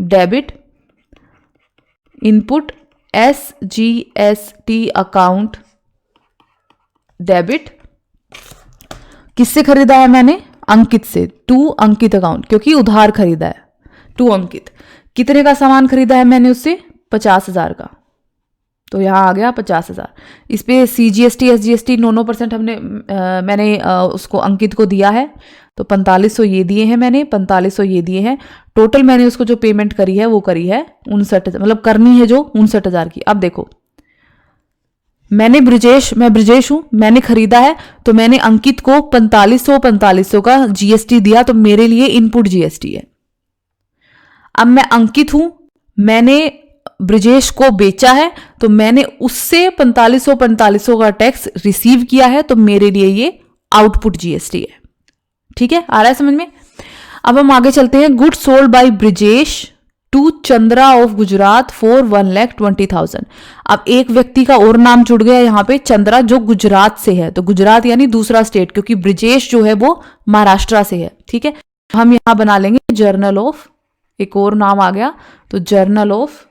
debit input SGST account debit. किससे खरीदा है मैंने, अंकित से, टू अंकित अकाउंट, क्योंकि उधार खरीदा है, टू अंकित। कितने का सामान खरीदा है मैंने उससे, 50,000 का, तो यहां आ गया 50,000। इस पे सीजीएसटी एसजीएसटी 9% मैंने उसको अंकित को दिया है, तो 4500 ये दिए हैं मैंने, 4500 ये दिए हैं, टोटल मैंने उसको जो पेमेंट करी है वो करी है 59, मतलब करनी है जो 59,000 की। अब देखो मैं ब्रिजेश हूं, मैंने खरीदा है, तो मैंने अंकित को 4500 का जीएसटी दिया, तो मेरे लिए इनपुट जीएसटी है। अब मैं अंकित हूं, मैंने ब्रिजेश को बेचा है, तो मैंने उससे 4500 का टैक्स रिसीव किया है, तो मेरे लिए ये आउटपुट जीएसटी है, ठीक है। आ रहा है समझ में। अब हम आगे चलते हैं। Good sold by Brijesh to Chandra of Gujarat for 1,20,000। अब एक व्यक्ति का और नाम जुड़ गया यहाँ पे, चंद्रा, जो गुजरात से है, तो गुजरात यानी दूसरा स्टेट, क्योंकि ब्रिजेश जो है वो महाराष्ट्र से है, ठीक है। हम यहां बना लेंगे जर्नल ऑफ एक और नाम आ गया, तो जर्नल ऑफ,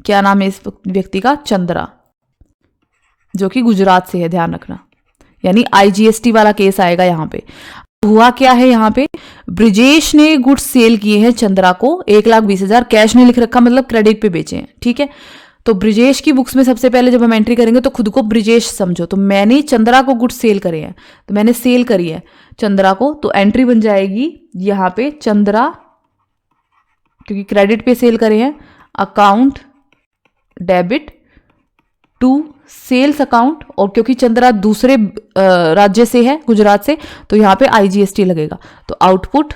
क्या नाम है इस व्यक्ति का, चंद्रा, जो कि गुजरात से है, ध्यान रखना, यानी IGST वाला केस आएगा यहाँ पे। हुआ क्या है यहाँ पे, ब्रिजेश ने गुड्स सेल किए हैं चंद्रा को 1,20,000, कैश नहीं लिख रखा, मतलब क्रेडिट पे बेचे हैं, ठीक है। तो ब्रिजेश की बुक्स में सबसे पहले जब हम एंट्री करेंगे तो खुद को ब्रिजेश समझो, तो मैंने चंद्रा को गुड्स सेल करे हैं, तो मैंने सेल करी है चंद्रा को, तो एंट्री बन जाएगी यहाँ पे चंद्रा, क्योंकि क्रेडिट पे सेल करे हैं, account debit to sales account, और क्योंकि चंद्रा दूसरे राज्य से है, गुजरात से, तो यहाँ पे IGST लगेगा, तो आउटपुट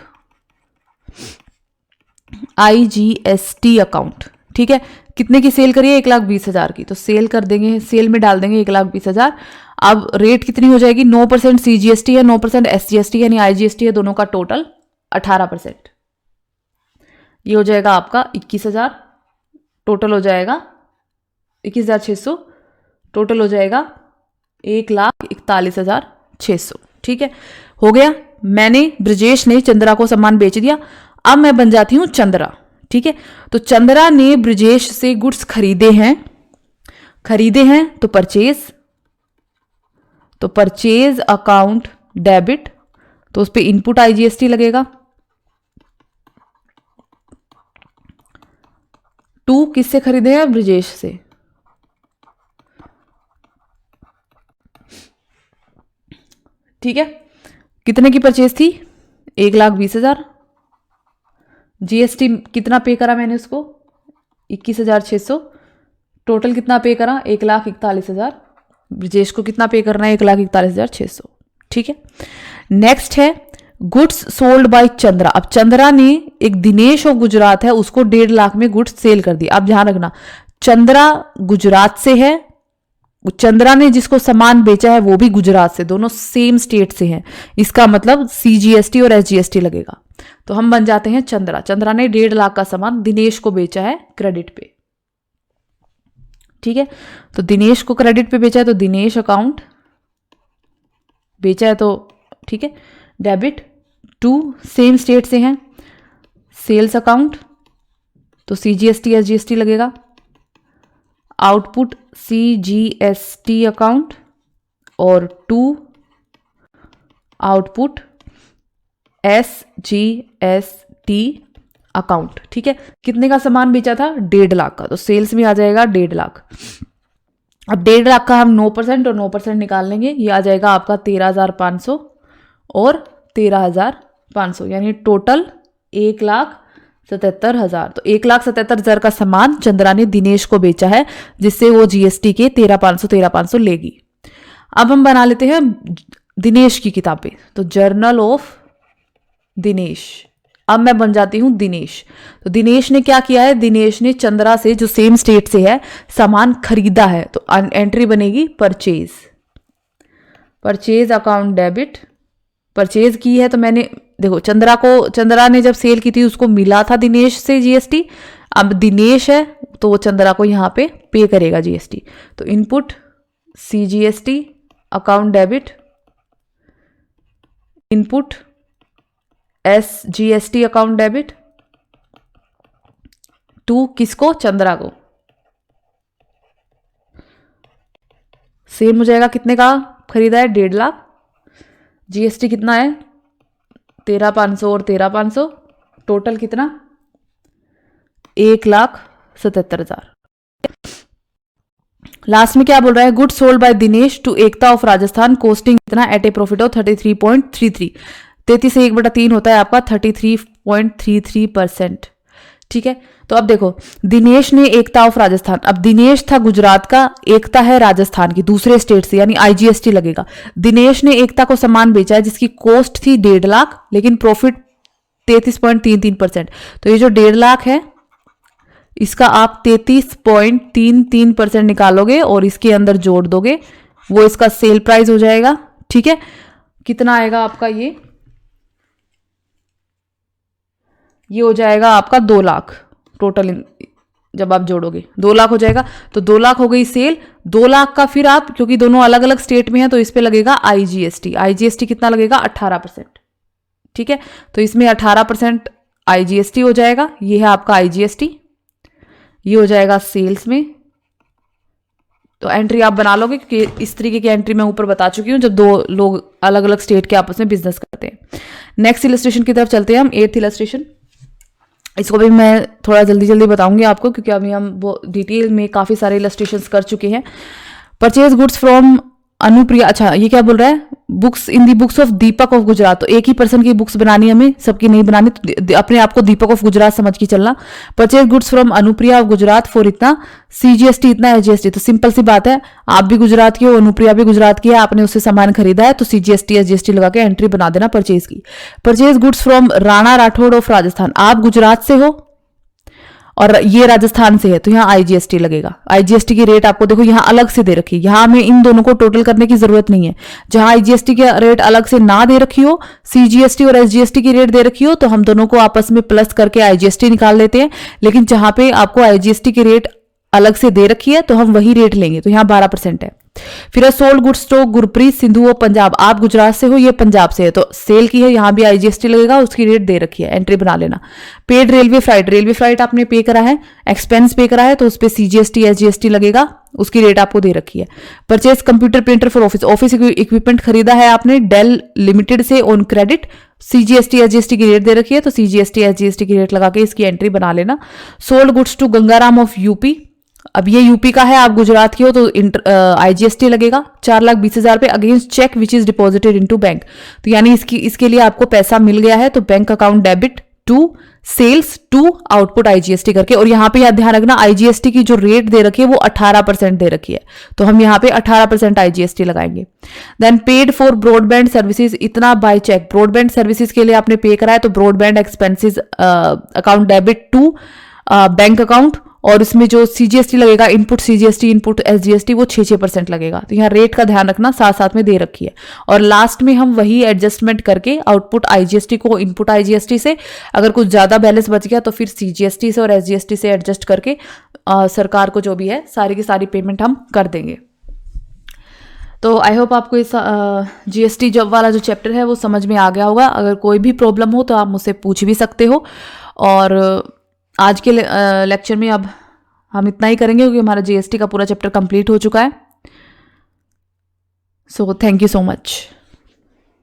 IGST अकाउंट, ठीक है। कितने की सेल करिए, 1,20,000 की, तो सेल कर देंगे, सेल में डाल देंगे 1,20,000। अब रेट कितनी हो जाएगी, 9% CGST है, 9% SGST यानी IGST है, दोनों का टोटल 18%। ये हो जाएगा आपका 21,000, टोटल हो जाएगा 21,600, टोटल हो जाएगा 1,41,600, ठीक है, हो गया। मैंने, ब्रजेश ने चंद्रा को सामान बेच दिया, अब मैं बन जाती हूं चंद्रा, ठीक है। तो चंद्रा ने ब्रजेश से गुड्स खरीदे हैं तो परचेज अकाउंट डेबिट, तो उस पे इनपुट IGST लगेगा। टू किससे खरीदे हैं, ब्रजेश से, ठीक है। कितने की परचेज थी, 1,20,000, GST कितना पे करा मैंने उसको, 21,600, टोटल कितना पे करा, 1,41,000, ब्रजेश को कितना पे करना है, 1,41,600, ठीक है। नेक्स्ट है गुड्स सोल्ड बाय चंद्रा। अब चंद्रा ने, एक दिनेश और गुजरात है, उसको 1.5 लाख में गुड्स सेल कर दिया। अब ध्यान रखना, चंद्रा गुजरात से है, चंद्रा ने जिसको सामान बेचा है वो भी गुजरात से, दोनों सेम स्टेट से हैं, इसका मतलब CGST और SGST लगेगा। तो हम बन जाते हैं चंद्रा। चंद्रा ने 1.5 लाख का सामान दिनेश को बेचा है क्रेडिट पे, ठीक है। तो दिनेश को क्रेडिट पे बेचा है, तो दिनेश अकाउंट, बेचा है तो ठीक है, डेबिट टू, सेम स्टेट से हैं, सेल्स अकाउंट, तो CGST SGST लगेगा, आउटपुट CGST अकाउंट, और टू आउटपुट SGST अकाउंट, ठीक है। कितने का सामान बेचा था, 1.5 लाख का, तो सेल्स में आ जाएगा 1.5 लाख। अब 1.5 लाख का हम 9% और 9% निकाल लेंगे, ये आ जाएगा आपका 13,500 और 13,500, यानी टोटल 1,77,000। तो 1,77,000 का सामान चंद्रा ने दिनेश को बेचा है, जिससे वो GST के 13,500 लेगी। अब हम बना लेते हैं दिनेश की किताबें, तो जर्नल ऑफ दिनेश। अब मैं बन जाती हूं दिनेश। तो दिनेश ने क्या किया है, दिनेश ने चंद्रा से, जो सेम स्टेट से है, सामान खरीदा है, तो एंट्री बनेगी परचेज अकाउंट डेबिट। परचेज की है तो मैंने, देखो चंद्रा ने जब सेल की थी उसको मिला था दिनेश से GST, अब दिनेश है तो वो चंद्रा को यहाँ पे करेगा GST। तो input CGST account debit, input SGST account debit, to किसको, चंद्रा को, सेम हो जाएगा। कितने का खरीदा है, 1.5 लाख, GST कितना है, 13,500 और 13,500, टोटल कितना, 1,77,000। लास्ट में क्या बोल रहा है, good sold by Dinesh to Ekta of Rajasthan, costing कितना, एट ए प्रॉफिट ऑफ 33.33, 33 से 1/3 होता है आपका 33.33%, ठीक है। तो अब देखो, दिनेश ने एकता ऑफ राजस्थान, अब दिनेश था गुजरात का, एकता है राजस्थान की, दूसरे स्टेट से, यानी IGST लगेगा। दिनेश ने एकता को सामान बेचा है जिसकी कॉस्ट थी 1.5 लाख, लेकिन प्रॉफिट 33.33%। तो ये जो 1.5 लाख है, इसका आप 33.33% निकालोगे और इसके अंदर जोड़ दोगे, वो इसका सेल प्राइस हो जाएगा, ठीक है। कितना आएगा आपका, ये हो जाएगा आपका 2 लाख टोटल, जब आप जोड़ोगे 2 लाख हो जाएगा। तो 2 लाख हो गई सेल। 2 लाख का फिर आप, क्योंकि दोनों अलग अलग स्टेट में है, तो इस पे लगेगा IGST। IGST कितना लगेगा, 18%, ठीक है। तो इसमें 18% IGST हो जाएगा, ये है आपका IGST, ये हो जाएगा सेल्स में। तो एंट्री आप बना लोगे क्योंकि इस तरीके की एंट्री मैं ऊपर बता चुकी हूँ जब दो लोग अलग अलग स्टेट के आपस में बिजनेस करते हैं। नेक्स्ट इलस्ट्रेशन की तरफ चलते हैं हम, 8th इलस्ट्रेशन। इसको भी मैं थोड़ा जल्दी जल्दी बताऊंगी आपको क्योंकि अभी हम वो डिटेल में काफ़ी सारे इलस्ट्रेशंस कर चुके हैं। परचेज गुड्स फ्रॉम अनुप्रिया, अच्छा ये क्या बोल रहा है, books in the books of Deepak of Gujarat. तो एक ही पर्सन की बुक्स बनानी है हमें, सबकी नहीं बनानी, तो अपने आप को दीपक ऑफ गुजरात समझ के चलना। Purchase goods from Anupriya of Gujarat for इतना, CGST इतना, SGST। तो सिंपल सी बात है, आप भी गुजरात की हो, अनुप्रिया भी गुजरात की है, आपने उससे सामान खरीदा है तो CGST SGST लगा के एंट्री बना देना परचेज की। Purchase goods from Rana Rathore of Rajasthan, आप गुजरात से हो और ये राजस्थान से है तो यहाँ IGST लगेगा। IGST की रेट आपको देखो यहाँ अलग से दे रखी है, यहाँ हमें इन दोनों को टोटल करने की जरूरत नहीं है। जहां IGST की रेट अलग से ना दे रखी हो, CGST और SGST की रेट दे रखी हो, तो हम दोनों को आपस में प्लस करके IGST निकाल लेते हैं। लेकिन जहां पे आपको IGST की रेट अलग से दे रखी है तो हम वही रेट लेंगे, तो यहाँ 12% है। फिर है sold goods to Gurpreet Sindhu वो पंजाब, आप गुजरात से हो, ये पंजाब से है तो सेल की है, यहाँ भी IGST लगेगा, उसकी रेट दे रखी है, एंट्री बना लेना। Paid railway flight, railway flight आपने पे करा है, एक्सपेंस पे करा है तो उस पर CGST SGST लगेगा, उसकी रेट आपको दे रखी है। Purchase computer printer for office, office equipment खरीदा है आपने डेल लिमिटेड से ऑन क्रेडिट, CGST SGST की रेट दे रखी है तो CGST SGST की रेट लगा के इसकी एंट्री बना लेना। Sold goods to Gangaram of UP, अब ये यूपी का है, आप गुजरात की हो तो IGST लगेगा 4,20,000 पे against cheque which is deposited into bank. तो यानी इसके लिए आपको पैसा मिल गया है तो bank account debit to sales to output IGST करके। और यहाँ पे याद ध्यान रखना IGST की जो रेट दे रखी है वो 18% दे रखी है, तो हम यहाँ पे 18% IGST लगाएंगे। Then paid for broadband services इतना बाय चेक, ब्रॉडबैंड सर्विसेज के लिए आपने पे करा है तो broadband expenses account debit to bank account, और इसमें जो CGST लगेगा, इनपुट CGST इनपुट SGST, वो 6% लगेगा। तो यहाँ रेट का ध्यान रखना, साथ साथ में दे रखी है। और लास्ट में हम वही एडजस्टमेंट करके आउटपुट IGST को इनपुट IGST से, अगर कुछ ज्यादा बैलेंस बच गया तो फिर CGST से और SGST से एडजस्ट करके सरकार को जो भी है सारी की सारी पेमेंट हम कर देंगे। तो आई होप आपको इस GST जॉब वाला जो चैप्टर है वो समझ में आ गया होगा। अगर कोई भी प्रॉब्लम हो तो आप मुझसे पूछ भी सकते हो। और आज के लेक्चर में अब हम इतना ही करेंगे क्योंकि हमारा GST का पूरा चैप्टर कंप्लीट हो चुका है। So thank you so much.